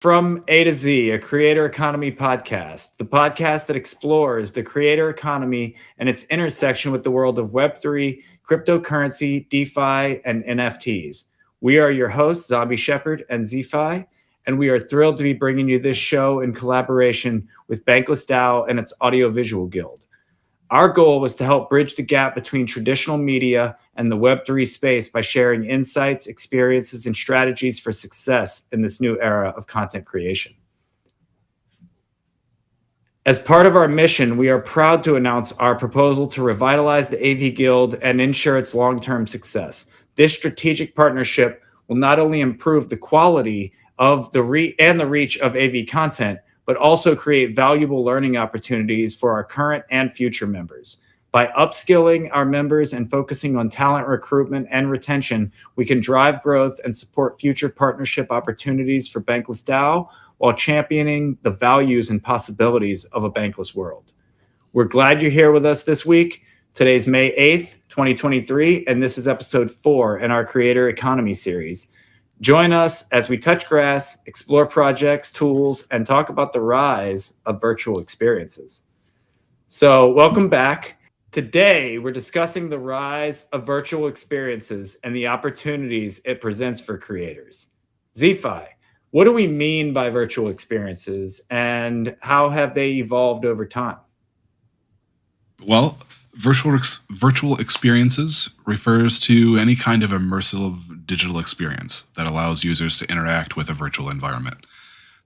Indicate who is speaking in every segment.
Speaker 1: From A to Z, a creator economy podcast, the podcast that explores the creator economy and its intersection with the world of Web3, cryptocurrency, DeFi, and NFTs. We are your hosts, Zombie Shepherd and ZFi, and we are thrilled to be bringing you this show in collaboration with Bankless DAO and its Audiovisual Guild. Our goal was to help bridge the gap between traditional media and the Web3 space by sharing insights, experiences, and strategies for success in this new era of content creation. As part of our mission, we are proud to announce our proposal to revitalize the AV Guild and ensure its long-term success. This strategic partnership will not only improve the quality of the reach of AV content, but also create valuable learning opportunities for our current and future members. By upskilling our members and focusing on talent recruitment and retention, we can drive growth and support future partnership opportunities for Bankless DAO while championing the values and possibilities of a bankless world. We're glad you're here with us this week. Today's May 8th, 2023, and this is episode 4 in our Creator Economy series. Join us as we touch grass, explore projects, tools, and talk about the rise of virtual experiences. So welcome back. Today, we're discussing the rise of virtual experiences and the opportunities it presents for creators. ZFi, what do we mean by virtual experiences and how have they evolved over time?
Speaker 2: Well, virtual experiences refers to any kind of immersive digital experience that allows users to interact with a virtual environment.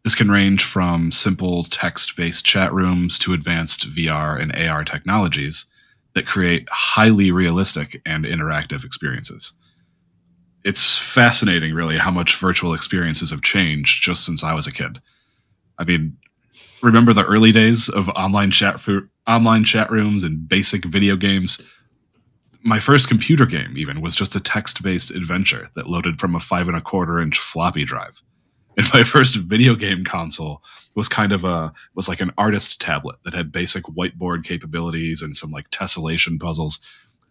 Speaker 2: This can range from simple text-based chat rooms to advanced VR and AR technologies that create highly realistic and interactive experiences. It's fascinating, really, how much virtual experiences have changed just since I was a kid. I mean, remember the early days of online chat rooms and basic video games? My first computer game even was just a text-based adventure that loaded from a 5.25-inch floppy drive. And my first video game console was was like an artist tablet that had basic whiteboard capabilities and some like tessellation puzzles.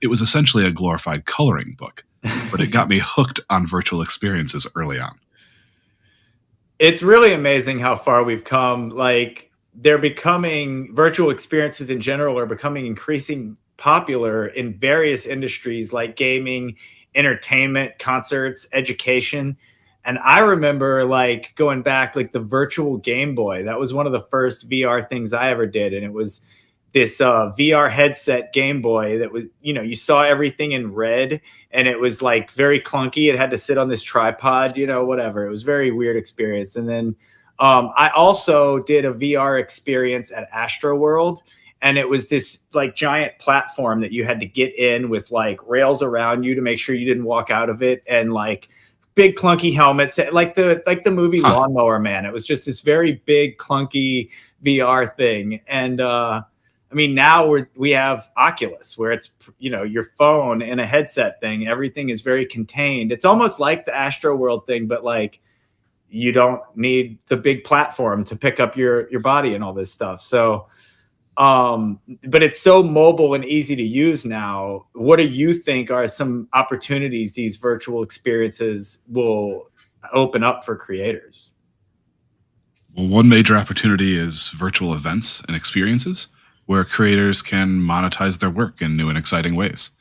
Speaker 2: It was essentially a glorified coloring book, but it got me hooked on virtual experiences early on.
Speaker 1: It's really amazing how far we've come. Virtual experiences in general are becoming increasingly popular in various industries like gaming, entertainment, concerts, education. And I remember going back, the virtual Game Boy. That was one of the first VR things I ever did. And it was this VR headset Game Boy that was, you saw everything in red and it was very clunky. It had to sit on this tripod, whatever. It was a very weird experience. And then I also did a VR experience at Astroworld, and it was this giant platform that you had to get in with rails around you to make sure you didn't walk out of it, and big clunky helmets, like the movie Lawnmower Man. It was just this very big clunky VR thing. And now we have Oculus, where it's your phone and a headset thing. Everything is very contained. It's almost like the Astroworld thing, but you don't need the big platform to pick up your body and all this stuff. So, but it's so mobile and easy to use now. What do you think are some opportunities these virtual experiences will open up for creators?
Speaker 2: Well, one major opportunity is virtual events and experiences where creators can monetize their work in new and exciting ways.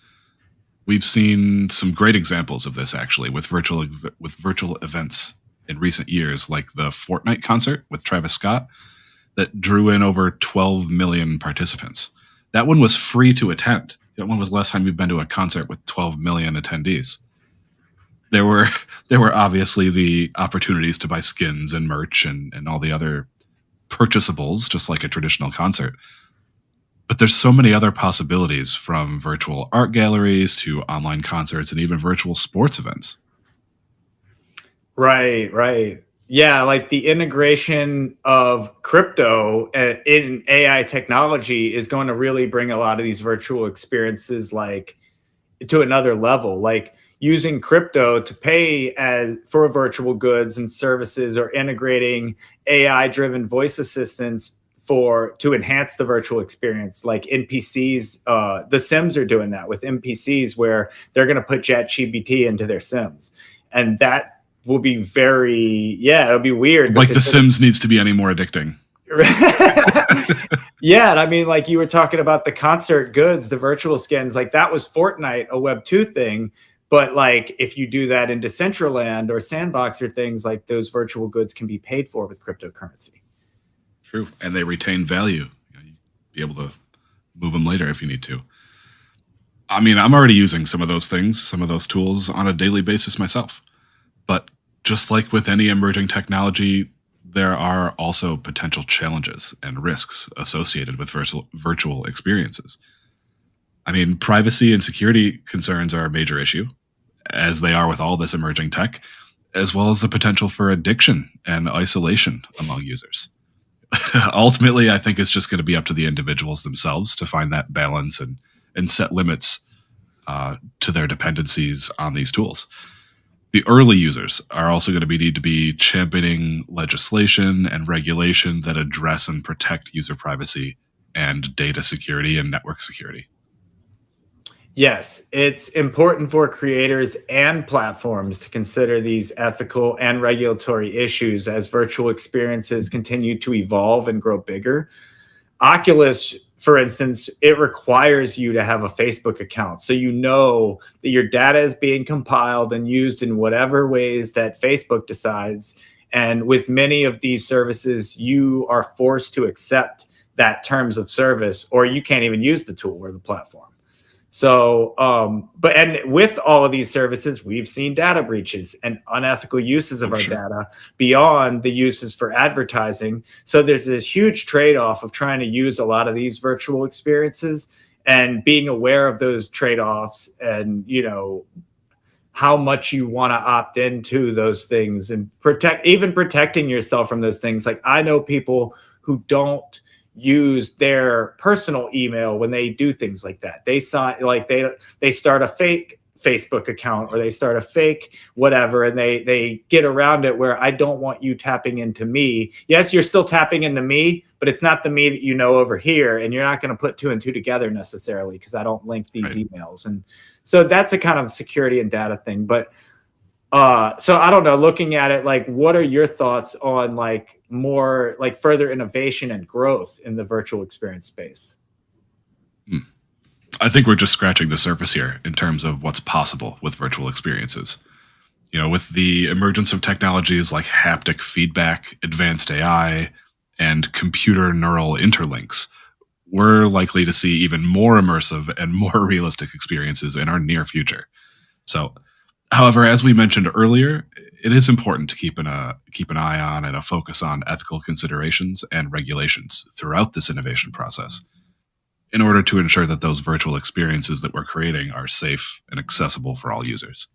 Speaker 2: We've seen some great examples of this actually with virtual events in recent years, like the Fortnite concert with Travis Scott that drew in over 12 million participants. That one was free to attend. That one was the last time we've been to a concert with 12 million attendees. There were obviously the opportunities to buy skins and merch and all the other purchasables, just like a traditional concert. But there's so many other possibilities, from virtual art galleries to online concerts and even virtual sports events.
Speaker 1: Right. Yeah, the integration of crypto in AI technology is going to really bring a lot of these virtual experiences to another level. Using crypto to pay for virtual goods and services, or integrating AI-driven voice assistants to enhance the virtual experience, like NPCs. The Sims are doing that with NPCs, where they're going to put ChatGPT into their Sims, and that will be very, it'll be weird.
Speaker 2: Like The Sims needs to be any more addicting.
Speaker 1: Yeah, and I mean, like you were talking about the concert goods, the virtual skins, like that was Fortnite, a Web 2 thing. But like if you do that in Decentraland or Sandbox or things, like those virtual goods can be paid for with cryptocurrency.
Speaker 2: True. And they retain value. You'll be able to move them later if you need to. I mean, I'm already using some of those things, some of those tools on a daily basis myself. But just like with any emerging technology, there are also potential challenges and risks associated with virtual experiences. I mean, privacy and security concerns are a major issue, as they are with all this emerging tech, as well as the potential for addiction and isolation among users. Ultimately, I think it's just going to be up to the individuals themselves to find that balance and set limits to their dependencies on these tools. The early users are also going to need to be championing legislation and regulation that address and protect user privacy and data security and network security.
Speaker 1: Yes, it's important for creators and platforms to consider these ethical and regulatory issues as virtual experiences continue to evolve and grow bigger. Oculus, for instance, it requires you to have a Facebook account. So you know that your data is being compiled and used in whatever ways that Facebook decides. And with many of these services, you are forced to accept that terms of service, or you can't even use the tool or the platform. So, and with all of these services, we've seen data breaches and unethical uses of our data beyond the uses for advertising. So there's this huge trade-off of trying to use a lot of these virtual experiences and being aware of those trade-offs and, how much you want to opt into those things and protecting yourself from those things. Like I know people who don't use their personal email when they do things like that. They start a fake Facebook account or they start a fake whatever, and they get around it where I don't want you tapping into me. Yes, you're still tapping into me, but it's not the me that you know over here, and you're not going to put two and two together necessarily because I don't link these emails. And so that's a kind of security and data thing. But so I don't know, looking at it, like, what are your thoughts on like more like further innovation and growth in the virtual experience space?
Speaker 2: I think we're just scratching the surface here in terms of what's possible with virtual experiences. With the emergence of technologies like haptic feedback, advanced AI, and computer neural interlinks, we're likely to see even more immersive and more realistic experiences in our near future. So, however, as we mentioned earlier, it is important to keep an eye on and a focus on ethical considerations and regulations throughout this innovation process in order to ensure that those virtual experiences that we're creating are safe and accessible for all users.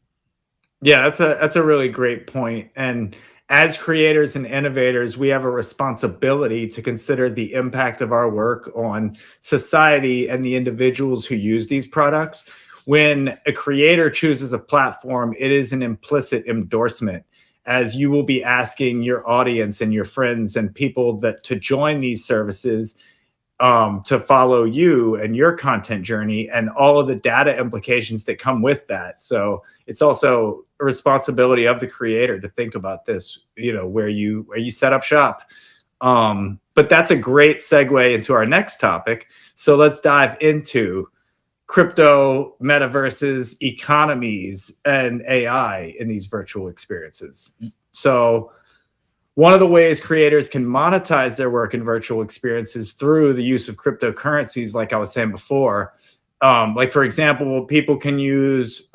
Speaker 1: Yeah, that's a really great point. And as creators and innovators, we have a responsibility to consider the impact of our work on society and the individuals who use these products. When a creator chooses a platform, it is an implicit endorsement, as you will be asking your audience and your friends and people that to join these services to follow you and your content journey and all of the data implications that come with that. So it's also a responsibility of the creator to think about this, where you set up shop. But that's a great segue into our next topic. So let's dive into crypto, metaverses, economies, and AI in these virtual experiences. So one of the ways creators can monetize their work in virtual experiences through the use of cryptocurrencies, like I was saying before. Like, for example, people can use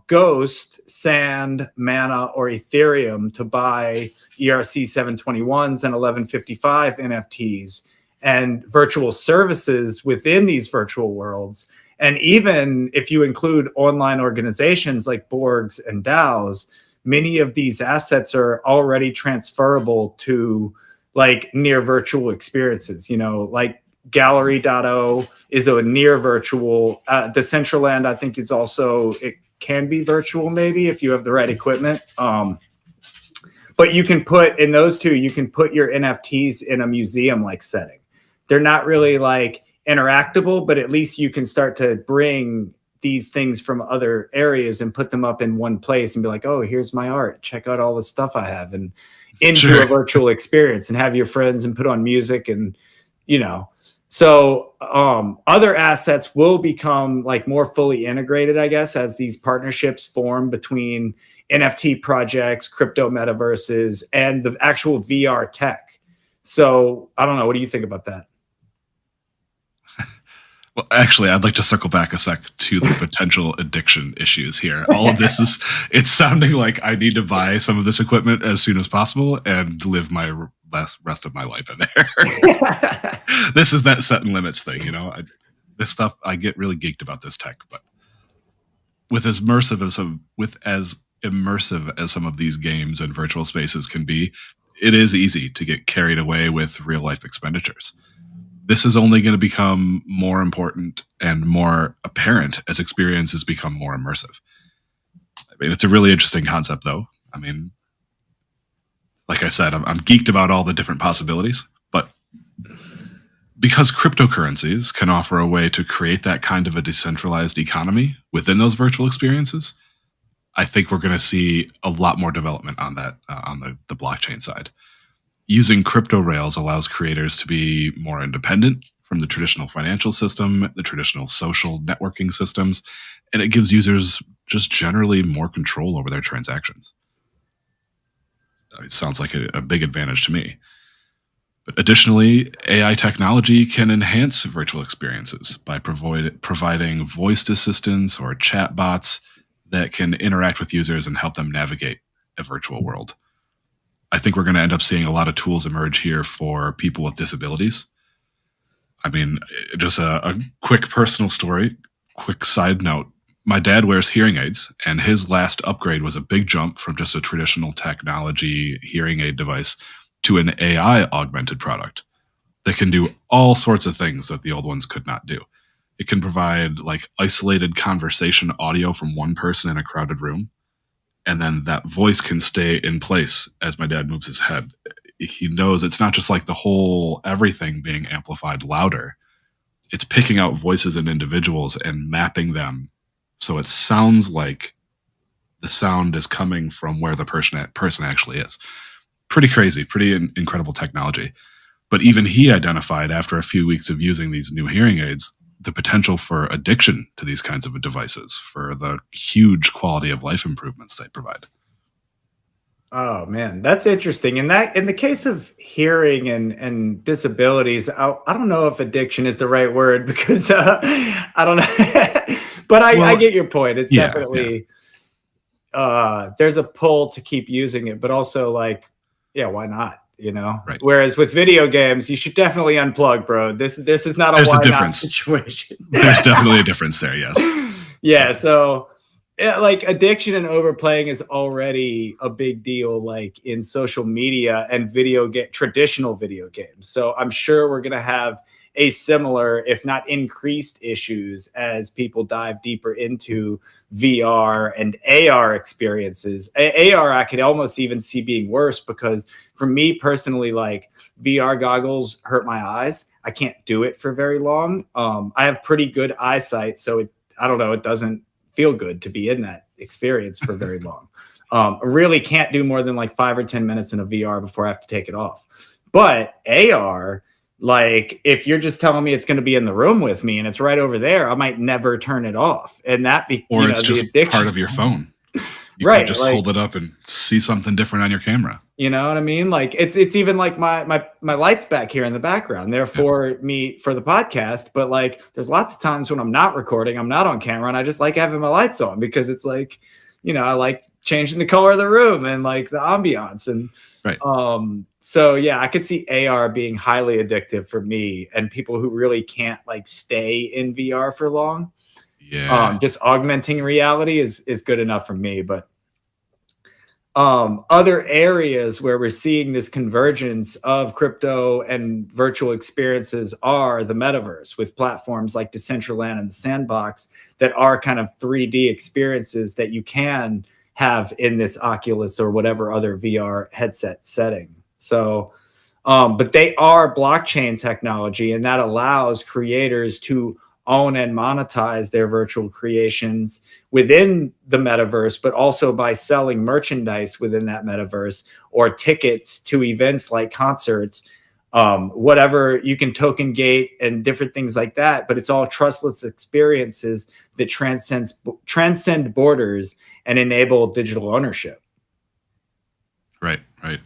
Speaker 1: Ghost, Sand, Mana, or Ethereum to buy ERC 721s and 1155 NFTs and virtual services within these virtual worlds. And even if you include online organizations like Borgs and DAOs, many of these assets are already transferable to like near virtual experiences, like Gallery.o is a near virtual. Decentraland, I think, is also, it can be virtual maybe if you have the right equipment. But you can put in those two, you can put your NFTs in a museum-like setting. They're not really like interactable, but at least you can start to bring these things from other areas and put them up in one place and be like, oh, here's my art. Check out all the stuff I have, and into a virtual experience, and have your friends and put on music, and so other assets will become like more fully integrated, I guess, as these partnerships form between NFT projects, crypto metaverses, and the actual VR tech. So I don't know. What do you think about that?
Speaker 2: Well, actually, I'd like to circle back a sec to the potential addiction issues here. All of this it's sounding like I need to buy some of this equipment as soon as possible and live my rest of my life in there. This is that set and limits thing, this stuff, I get really geeked about this tech, but with as immersive as some of these games and virtual spaces can be, it is easy to get carried away with real life expenditures. This is only going to become more important and more apparent as experiences become more immersive. I mean, it's a really interesting concept, though. I mean, like I said, I'm geeked about all the different possibilities, but because cryptocurrencies can offer a way to create that kind of a decentralized economy within those virtual experiences, I think we're going to see a lot more development on that, on the blockchain side. Using crypto rails allows creators to be more independent from the traditional financial system, the traditional social networking systems, and it gives users just generally more control over their transactions. It sounds like a big advantage to me. But additionally, AI technology can enhance virtual experiences by providing voice assistants or chatbots that can interact with users and help them navigate a virtual world. I think we're going to end up seeing a lot of tools emerge here for people with disabilities. I mean, just a quick personal story, quick side note. My dad wears hearing aids, and his last upgrade was a big jump from just a traditional technology hearing aid device to an AI augmented product that can do all sorts of things that the old ones could not do. It can provide like isolated conversation audio from one person in a crowded room, and then that voice can stay in place as my dad moves his head. He knows it's not just like the whole everything being amplified louder. It's picking out voices in individuals and mapping them so it sounds like the sound is coming from where the person actually is. Pretty crazy, pretty incredible technology. But even he identified after a few weeks of using these new hearing aids the potential for addiction to these kinds of devices for the huge quality of life improvements they provide.
Speaker 1: Oh man, that's interesting. And that in the case of hearing and disabilities, I don't know if addiction is the right word because I don't know, but I get your point. It's definitely there's a pull to keep using it, but also like, yeah, why not?
Speaker 2: Right.
Speaker 1: Whereas with video games, you should definitely unplug, bro. This is not
Speaker 2: There's
Speaker 1: why
Speaker 2: a difference.
Speaker 1: not situation.
Speaker 2: There's definitely a difference there. Yes.
Speaker 1: Yeah. So like addiction and overplaying is already a big deal, like in social media and traditional video games. So I'm sure we're going to have a similar, if not increased issues as people dive deeper into VR and AR experiences. AR, I could almost even see being worse because for me personally, like VR goggles hurt my eyes. I can't do it for very long. I have pretty good eyesight. So I don't know, it doesn't feel good to be in that experience for very long. I really can't do more than like 5 or 10 minutes in a VR before I have to take it off. But AR, like if you're just telling me it's going to be in the room with me and it's right over there, I might never turn it off. And
Speaker 2: or it's just part of your phone. You
Speaker 1: right,
Speaker 2: can just hold it up and see something different on your camera.
Speaker 1: You know what I mean? Like it's even like my lights back here in the background. They're for me for the podcast, but like there's lots of times when I'm not recording, I'm not on camera, and I just like having my lights on because it's like, I like changing the color of the room and like the ambiance and
Speaker 2: right.
Speaker 1: So yeah, I could see AR being highly addictive for me and people who really can't like stay in VR for long.
Speaker 2: Yeah.
Speaker 1: Just augmenting reality is good enough for me, but other areas where we're seeing this convergence of crypto and virtual experiences are the metaverse with platforms like Decentraland and the Sandbox that are kind of 3D experiences that you can have in this Oculus or whatever other VR headset setting. So, but they are blockchain technology, and that allows creators to own and monetize their virtual creations within the metaverse, but also by selling merchandise within that metaverse or tickets to events like concerts, whatever. You can token gate and different things like that, but it's all trustless experiences that transcend borders and enable digital ownership.
Speaker 2: Right, right.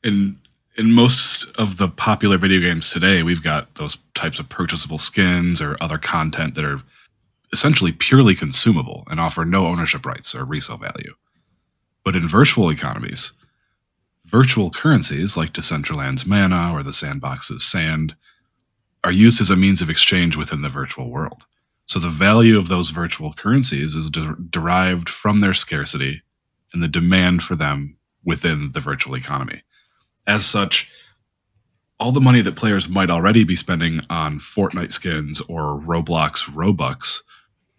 Speaker 2: In most of the popular video games today, we've got those types of purchasable skins or other content that are essentially purely consumable and offer no ownership rights or resale value. But in virtual economies, virtual currencies like Decentraland's Mana or the Sandbox's Sand are used as a means of exchange within the virtual world. So the value of those virtual currencies is derived from their scarcity and the demand for them within the virtual economy. As such, all the money that players might already be spending on Fortnite skins or Roblox Robux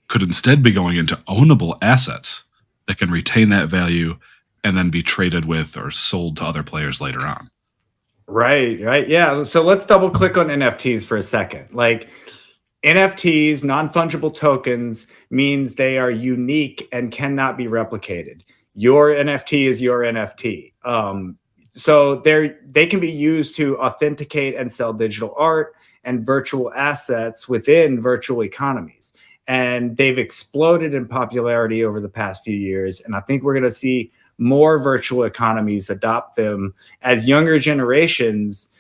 Speaker 2: could instead be going into ownable assets that can retain that value and then be traded with or sold to other players later on.
Speaker 1: Right, right. Yeah. So let's double click on NFTs for a second. Like NFTs, non-fungible tokens, means they are unique and cannot be replicated. Your NFT is your NFT. So they can be used to authenticate and sell digital art and virtual assets within virtual economies. And they've exploded in popularity over the past few years. And I think we're going to see more virtual economies adopt them as younger generations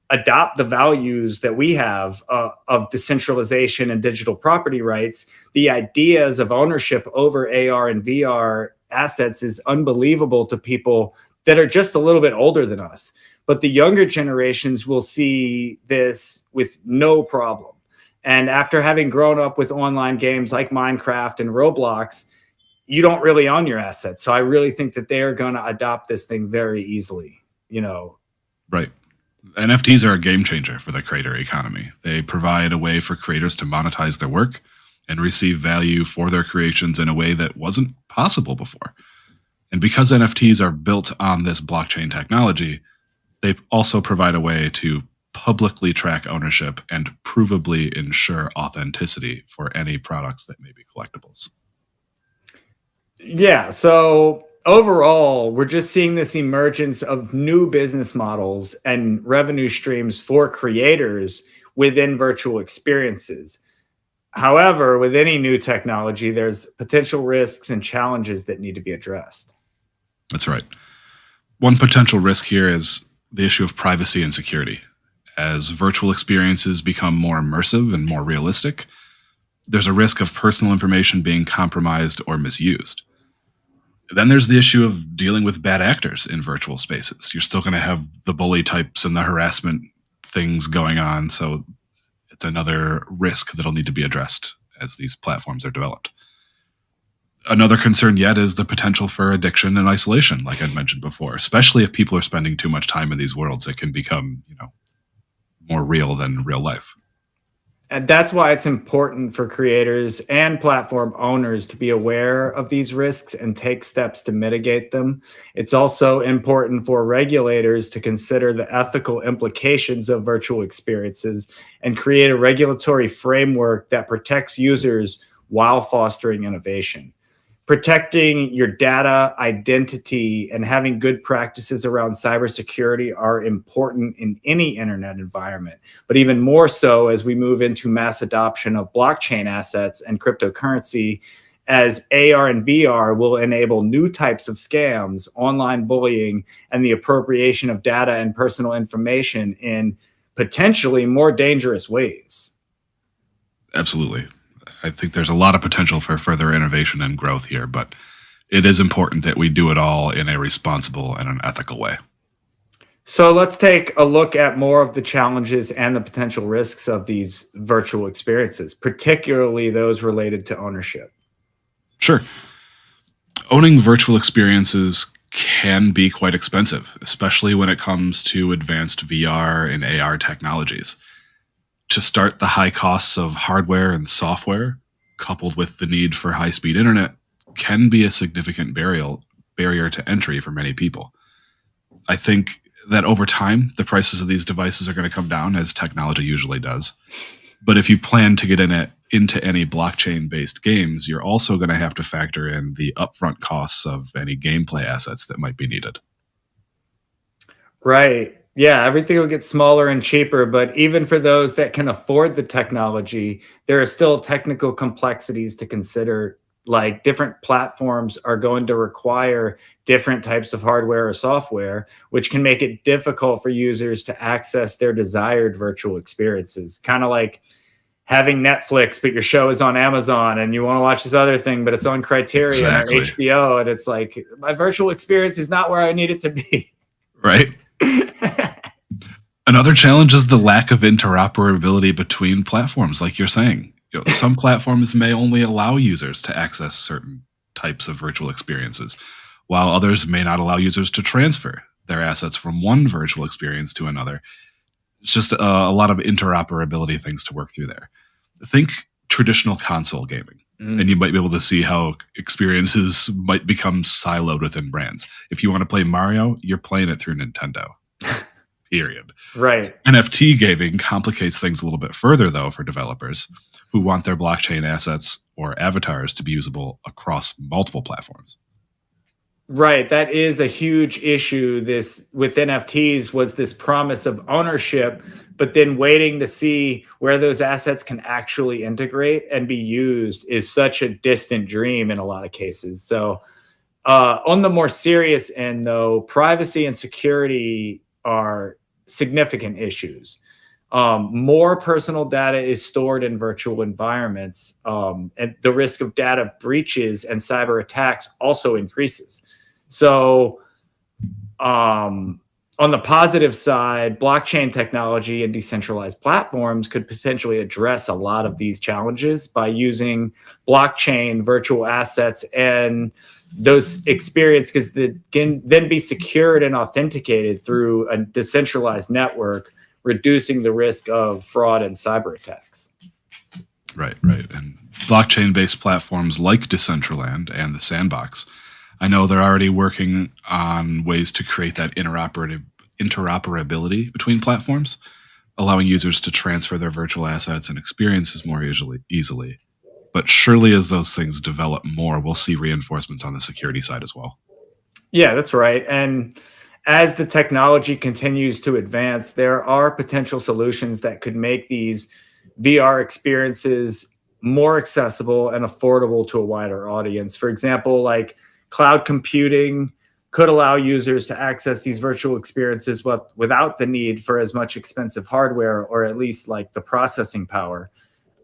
Speaker 1: adopt the values that we have of decentralization and digital property rights. The ideas of ownership over AR and VR assets is unbelievable to people that are just a little bit older than us. But the younger generations will see this with no problem. And after having grown up with online games like Minecraft and Roblox, you don't really own your assets. So I really think that they are going to adopt this thing very easily,
Speaker 2: Right. NFTs are a game changer for the creator economy. They provide a way for creators to monetize their work and receive value for their creations in a way that wasn't possible before. And because NFTs are built on this blockchain technology, they also provide a way to publicly track ownership and provably ensure authenticity for any products that may be collectibles.
Speaker 1: Yeah. So overall, we're just seeing this emergence of new business models and revenue streams for creators within virtual experiences. However, with any new technology, there's potential risks and challenges that need to be addressed.
Speaker 2: That's right. One potential risk here is the issue of privacy and security. As virtual experiences become more immersive and more realistic, there's a risk of personal information being compromised or misused. Then there's the issue of dealing with bad actors in virtual spaces. You're still going to have the bully types and the harassment things going on, so it's another risk that'll need to be addressed as these platforms are developed. Another concern yet is the potential for addiction and isolation, like I mentioned before, especially if people are spending too much time in these worlds. It can become, more real than real life.
Speaker 1: And that's why it's important for creators and platform owners to be aware of these risks and take steps to mitigate them. It's also important for regulators to consider the ethical implications of virtual experiences and create a regulatory framework that protects users while fostering innovation. Protecting your data, identity, and having good practices around cybersecurity are important in any internet environment, but even more so as we move into mass adoption of blockchain assets and cryptocurrency, as AR and VR will enable new types of scams, online bullying, and the appropriation of data and personal information in potentially more dangerous ways.
Speaker 2: Absolutely. I think there's a lot of potential for further innovation and growth here, but it is important that we do it all in a responsible and an ethical way.
Speaker 1: So let's take a look at more of the challenges and the potential risks of these virtual experiences, particularly those related to ownership.
Speaker 2: Sure. Owning virtual experiences can be quite expensive, especially when it comes to advanced VR and AR technologies. To start, the high costs of hardware and software, coupled with the need for high-speed internet, can be a significant barrier to entry for many people. I think that over time, the prices of these devices are going to come down, as technology usually does. But if you plan to get into any blockchain-based games, you're also going to have to factor in the upfront costs of any gameplay assets that might be needed.
Speaker 1: Right. Yeah, everything will get smaller and cheaper, but even for those that can afford the technology, there are still technical complexities to consider. Like different platforms are going to require different types of hardware or software, which can make it difficult for users to access their desired virtual experiences. Kind of like having Netflix, but your show is on Amazon and you want to watch this other thing, but it's on Criterion or
Speaker 2: Exactly.
Speaker 1: HBO. And it's like, my virtual experience is not where I need it to be.
Speaker 2: Right. Another challenge is the lack of interoperability between platforms, like you're saying. Some platforms may only allow users to access certain types of virtual experiences, while others may not allow users to transfer their assets from one virtual experience to another. It's just a lot of interoperability things to work through there. Think traditional console gaming, and you might be able to see how experiences might become siloed within brands. If you want to play Mario, you're playing it through Nintendo. Period.
Speaker 1: Right.
Speaker 2: NFT gaming complicates things a little bit further, though, for developers who want their blockchain assets or avatars to be usable across multiple platforms.
Speaker 1: Right. That is a huge issue. This with NFTs was this promise of ownership, but then waiting to see where those assets can actually integrate and be used is such a distant dream in a lot of cases. So on the more serious end, though, privacy and security are significant issues. More personal data is stored in virtual environments, and the risk of data breaches and cyber attacks also increases. So, on the positive side, blockchain technology and decentralized platforms could potentially address a lot of these challenges by using blockchain virtual assets and those experiences that can then be secured and authenticated through a decentralized network, reducing the risk of fraud and cyber attacks.
Speaker 2: Right. And blockchain-based platforms like Decentraland and the Sandbox, I know they're already working on ways to create that interoperability between platforms, allowing users to transfer their virtual assets and experiences more easily. But surely as those things develop more, we'll see reinforcements on the security side as well.
Speaker 1: Yeah, that's right. And as the technology continues to advance, there are potential solutions that could make these VR experiences more accessible and affordable to a wider audience. For example, like cloud computing could allow users to access these virtual experiences without the need for as much expensive hardware, or at least like the processing power.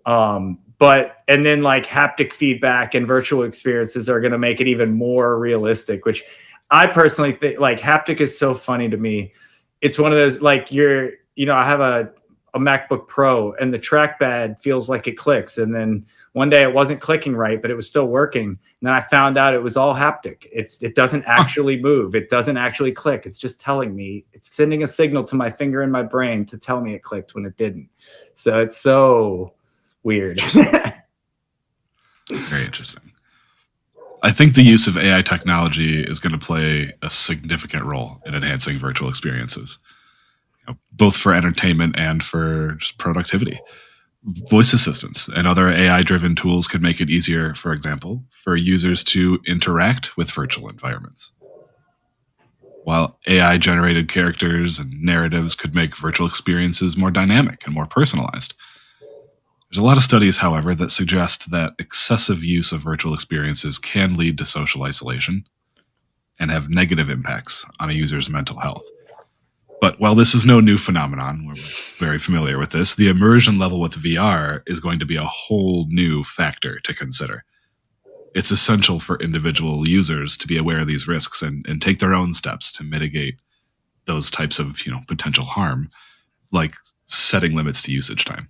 Speaker 1: And then like haptic feedback and virtual experiences are going to make it even more realistic, which I personally think like haptic is so funny to me. It's one of those, like I have a MacBook Pro and the trackpad feels like it clicks. And then one day it wasn't clicking right, but it was still working. And then I found out it was all haptic. It doesn't actually move. It doesn't actually click. It's just telling me, it's sending a signal to my finger in my brain to tell me it clicked when it didn't. So it's so weird.
Speaker 2: Very interesting. I think the use of AI technology is going to play a significant role in enhancing virtual experiences, both for entertainment and for just productivity. Voice assistants and other AI-driven tools could make it easier, for example, for users to interact with virtual environments. While AI-generated characters and narratives could make virtual experiences more dynamic and more personalized. There's a lot of studies, however, that suggest that excessive use of virtual experiences can lead to social isolation and have negative impacts on a user's mental health. But while this is no new phenomenon, we're very familiar with this, the immersion level with VR is going to be a whole new factor to consider. It's essential for individual users to be aware of these risks and take their own steps to mitigate those types of potential harm, like setting limits to usage time.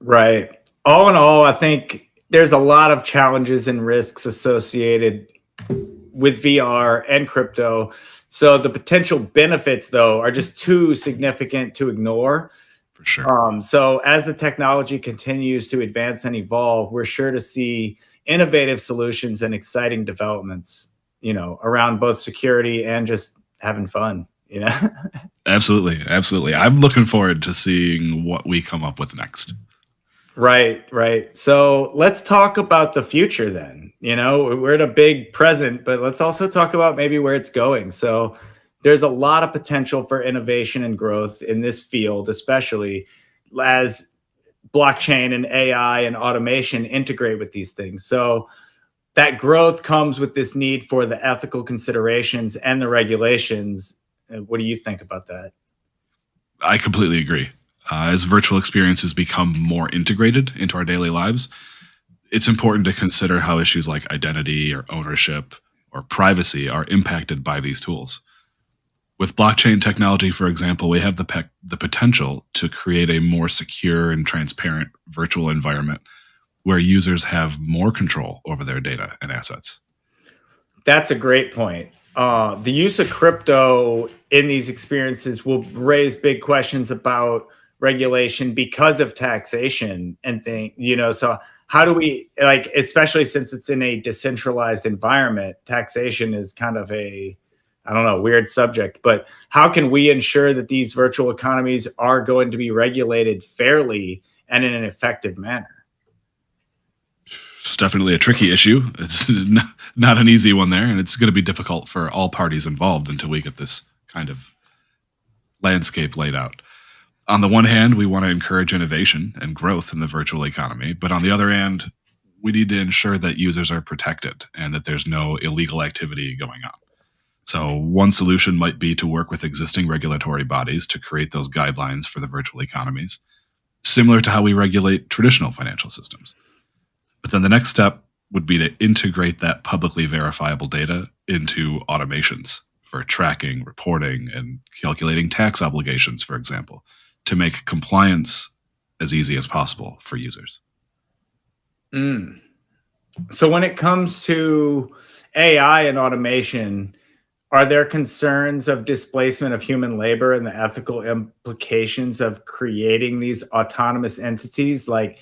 Speaker 1: Right. All in all, I think there's a lot of challenges and risks associated with VR and crypto. So the potential benefits, though, are just too significant to ignore.
Speaker 2: For sure.
Speaker 1: So as the technology continues to advance and evolve, we're sure to see innovative solutions and exciting developments, around both security and just having fun,
Speaker 2: Absolutely, absolutely. I'm looking forward to seeing what we come up with next.
Speaker 1: Right, right. So let's talk about the future then. We're in a big present, but let's also talk about maybe where it's going. So there's a lot of potential for innovation and growth in this field, especially as blockchain and AI and automation integrate with these things. So that growth comes with this need for the ethical considerations and the regulations. What do you think about that?
Speaker 2: I completely agree. As virtual experiences become more integrated into our daily lives, it's important to consider how issues like identity or ownership or privacy are impacted by these tools. With blockchain technology, for example, we have the potential to create a more secure and transparent virtual environment where users have more control over their data and assets.
Speaker 1: That's a great point. The use of crypto in these experiences will raise big questions about regulation because of taxation and things. So how do we, like, especially since it's in a decentralized environment, taxation is kind of a, I don't know, weird subject, but how can we ensure that these virtual economies are going to be regulated fairly and in an effective manner?
Speaker 2: It's definitely a tricky issue. It's not an easy one there, and it's going to be difficult for all parties involved until we get this kind of landscape laid out. On the one hand, we want to encourage innovation and growth in the virtual economy, but on the other hand, we need to ensure that users are protected and that there's no illegal activity going on. So one solution might be to work with existing regulatory bodies to create those guidelines for the virtual economies, similar to how we regulate traditional financial systems. But then the next step would be to integrate that publicly verifiable data into automations for tracking, reporting, and calculating tax obligations, for example, to make compliance as easy as possible for users.
Speaker 1: So when it comes to AI and automation, are there concerns of displacement of human labor and the ethical implications of creating these autonomous entities? Like,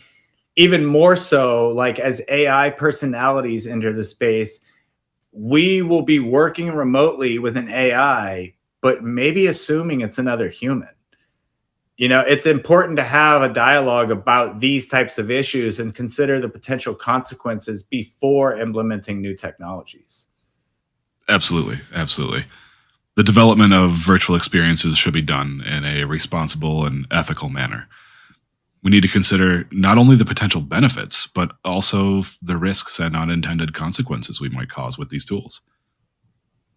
Speaker 1: even more so, like, as AI personalities enter the space, we will be working remotely with an AI, but maybe assuming it's another human. It's important to have a dialogue about these types of issues and consider the potential consequences before implementing new technologies.
Speaker 2: Absolutely, absolutely. The development of virtual experiences should be done in a responsible and ethical manner. We need to consider not only the potential benefits, but also the risks and unintended consequences we might cause with these tools.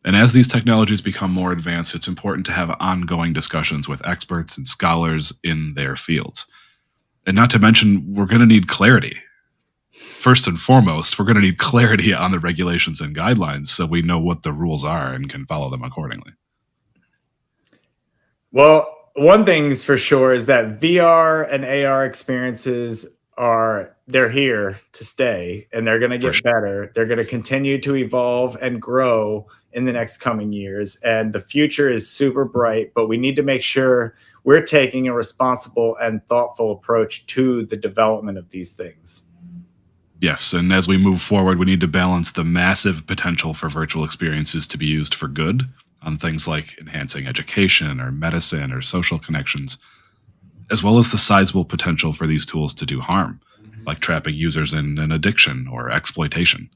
Speaker 2: And as these technologies become more advanced, it's important to have ongoing discussions with experts and scholars in their fields. And not to mention, we're going to need clarity. First and foremost, we're going to need clarity on the regulations and guidelines so we know what the rules are and can follow them accordingly.
Speaker 1: Well, one thing's for sure is that VR and AR experiences they're here to stay, and they're going to get better. They're going to continue to evolve and grow in the next coming years, and the future is super bright, but we need to make sure we're taking a responsible and thoughtful approach to the development of these things.
Speaker 2: Yes, and as we move forward, we need to balance the massive potential for virtual experiences to be used for good on things like enhancing education or medicine or social connections, as well as the sizable potential for these tools to do harm, like trapping users in an addiction or exploitation.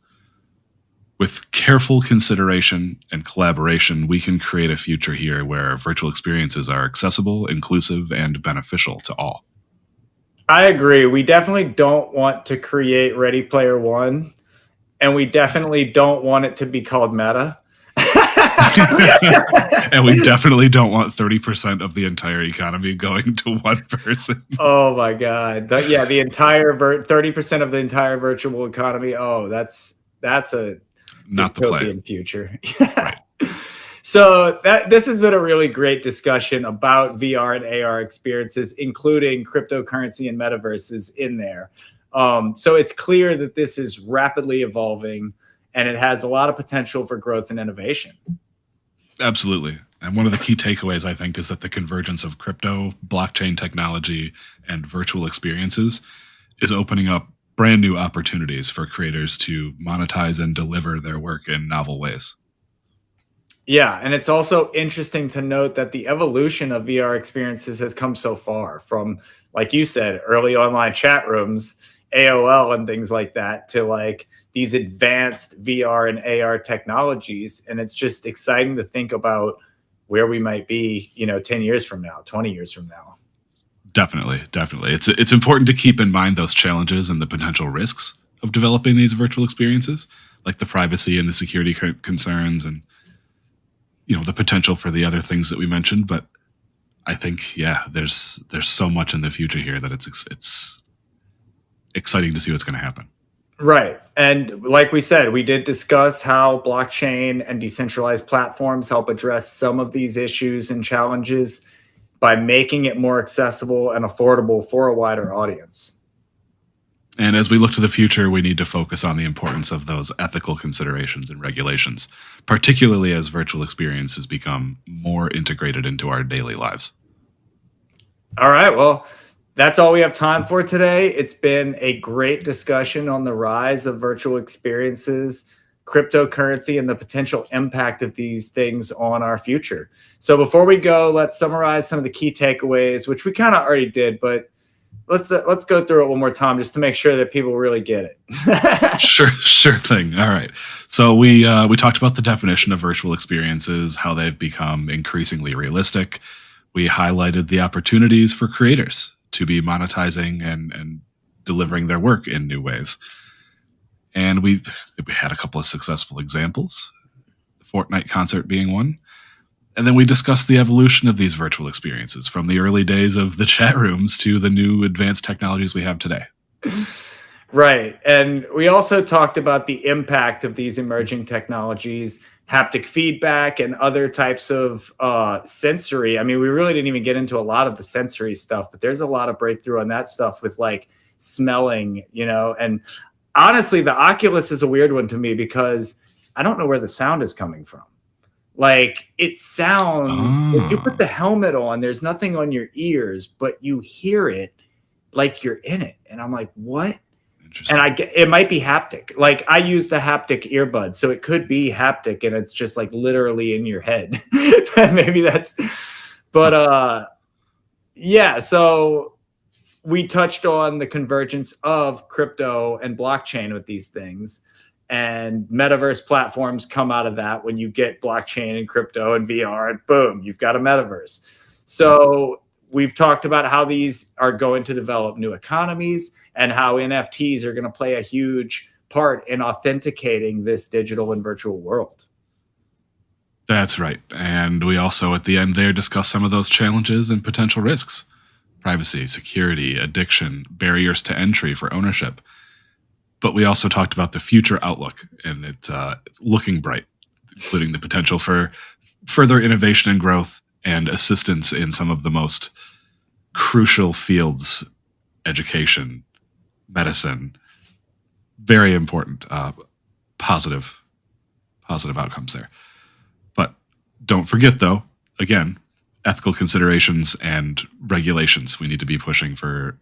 Speaker 2: With careful consideration and collaboration, we can create a future here where virtual experiences are accessible, inclusive, and beneficial to all.
Speaker 1: I agree. We definitely don't want to create Ready Player One, and we definitely don't want it to be called Meta.
Speaker 2: And we definitely don't want 30% of the entire economy going to one person.
Speaker 1: Oh my God. Yeah, the entire 30% of the entire virtual economy. Oh, that's a
Speaker 2: not the play
Speaker 1: in future.
Speaker 2: Right.
Speaker 1: So this has been a really great discussion about VR and AR experiences, including cryptocurrency and metaverses in there. So it's clear that this is rapidly evolving, and it has a lot of potential for growth and innovation.
Speaker 2: Absolutely. And one of the key takeaways, I think, is that the convergence of crypto, blockchain technology, and virtual experiences is opening up brand new opportunities for creators to monetize and deliver their work in novel ways.
Speaker 1: Yeah, and it's also interesting to note that the evolution of VR experiences has come so far from, like you said, early online chat rooms, AOL, and things like that, to like these advanced VR and AR technologies. And it's just exciting to think about where we might be, 10 years from now, 20 years from now.
Speaker 2: Definitely, definitely. It's important to keep in mind those challenges and the potential risks of developing these virtual experiences, like the privacy and the security concerns, and the potential for the other things that we mentioned. But I think, yeah, there's so much in the future here that it's exciting to see what's going to happen.
Speaker 1: Right. And like we said, we did discuss how blockchain and decentralized platforms help address some of these issues and challenges by making it more accessible and affordable for a wider audience.
Speaker 2: And as we look to the future, we need to focus on the importance of those ethical considerations and regulations, particularly as virtual experiences become more integrated into our daily lives.
Speaker 1: All right. Well, that's all we have time for today. It's been a great discussion on the rise of virtual experiences, cryptocurrency, and the potential impact of these things on our future. So before we go, let's summarize some of the key takeaways, which we kind of already did, but let's go through it one more time just to make sure that people really get it.
Speaker 2: Sure thing. All right. So we talked about the definition of virtual experiences, how they've become increasingly realistic. We highlighted the opportunities for creators to be monetizing and delivering their work in new ways. And we had a couple of successful examples, the Fortnite concert being one. And then we discussed the evolution of these virtual experiences from the early days of the chat rooms to the new advanced technologies we have today.
Speaker 1: Right. And we also talked about the impact of these emerging technologies, haptic feedback, and other types of sensory. I mean, we really didn't even get into a lot of the sensory stuff, but there's a lot of breakthrough on that stuff with like smelling, and honestly, the Oculus is a weird one to me because I don't know where the sound is coming from. Like it sounds, if you put the helmet on, there's nothing on your ears, but you hear it like you're in it. And I'm like, what? And it might be haptic. Like I use the haptic earbud, so it could be haptic and it's just like literally in your head. Maybe that's, but yeah. So we touched on the convergence of crypto and blockchain with these things, and metaverse platforms come out of that when you get blockchain and crypto and VR, and boom, you've got a metaverse. So we've talked about how these are going to develop new economies and how NFTs are going to play a huge part in authenticating this digital and virtual world.
Speaker 2: That's right. And we also, at the end there, discuss some of those challenges and potential risks: privacy, security, addiction, barriers to entry for ownership. But we also talked about the future outlook, and it's looking bright, including the potential for further innovation and growth and assistance in some of the most crucial fields: education, medicine. Very important, positive outcomes there. But don't forget, though, again, ethical considerations and regulations. We need to be pushing for,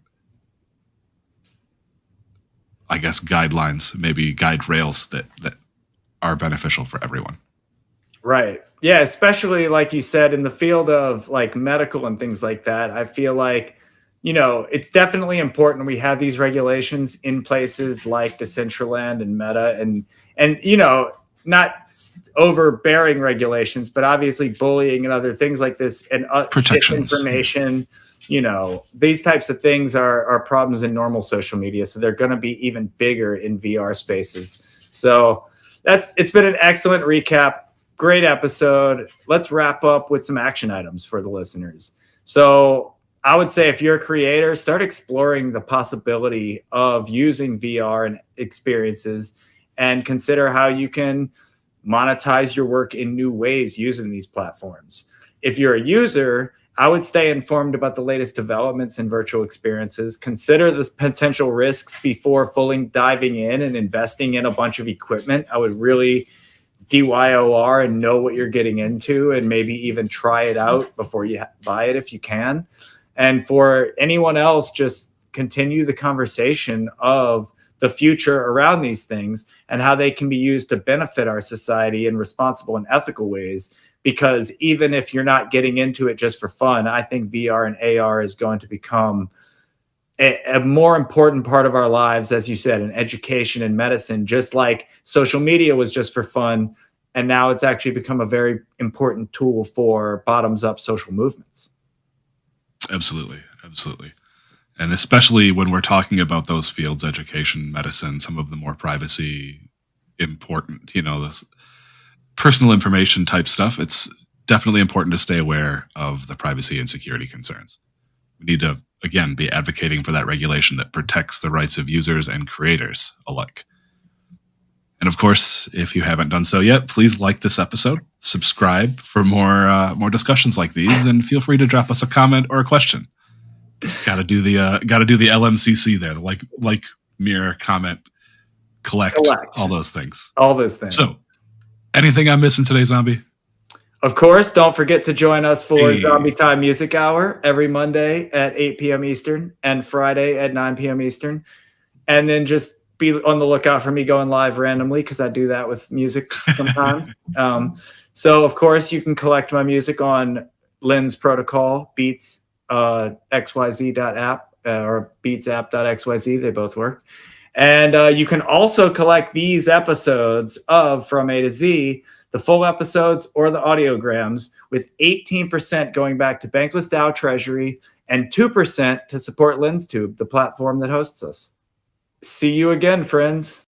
Speaker 2: I guess, guidelines, maybe guide rails that are beneficial for everyone.
Speaker 1: Right. Yeah, especially like you said, in the field of like medical and things like that, I feel like, it's definitely important we have these regulations in places like Decentraland and Meta and not overbearing regulations, but obviously bullying and other things like this and disinformation. These types of things are problems in normal social media. So they're going to be even bigger in VR spaces. So it's been an excellent recap. Great episode. Let's wrap up with some action items for the listeners. So I would say if you're a creator, start exploring the possibility of using VR and experiences and consider how you can monetize your work in new ways using these platforms. If you're a user, I would stay informed about the latest developments in virtual experiences. Consider the potential risks before fully diving in and investing in a bunch of equipment. I would really DYOR and know what you're getting into and maybe even try it out before you buy it if you can. And for anyone else, just continue the conversation of the future around these things and how they can be used to benefit our society in responsible and ethical ways. Because even if you're not getting into it just for fun, I think VR and AR is going to become a more important part of our lives, as you said, in education and medicine, just like social media was just for fun. And now it's actually become a very important tool for bottoms up social movements.
Speaker 2: Absolutely. Absolutely. And especially when we're talking about those fields, education, medicine, some of the more privacy important, this personal information type stuff, it's definitely important to stay aware of the privacy and security concerns. We need to, again, be advocating for that regulation that protects the rights of users and creators alike. And of course, if you haven't done so yet, please like this episode, subscribe for more discussions like these, and feel free to drop us a comment or a question. Got to do the LMCC there, the like, mirror, comment, collect, all those things. So, anything I'm missing today, Zombie?
Speaker 1: Of course, don't forget to join us for Zombie Time Music Hour every Monday at 8 p.m. Eastern and Friday at 9 p.m. Eastern. And then just be on the lookout for me going live randomly, because I do that with music sometimes. So, of course, you can collect my music on Lens Protocol, Beats xyz.app or beatsapp.xyz. They both work. And you can also collect these episodes of From A to Z, the full episodes or the audiograms, with 18% going back to Bankless DAO Treasury and 2% to support Lenstube, the platform that hosts us. See you again, friends.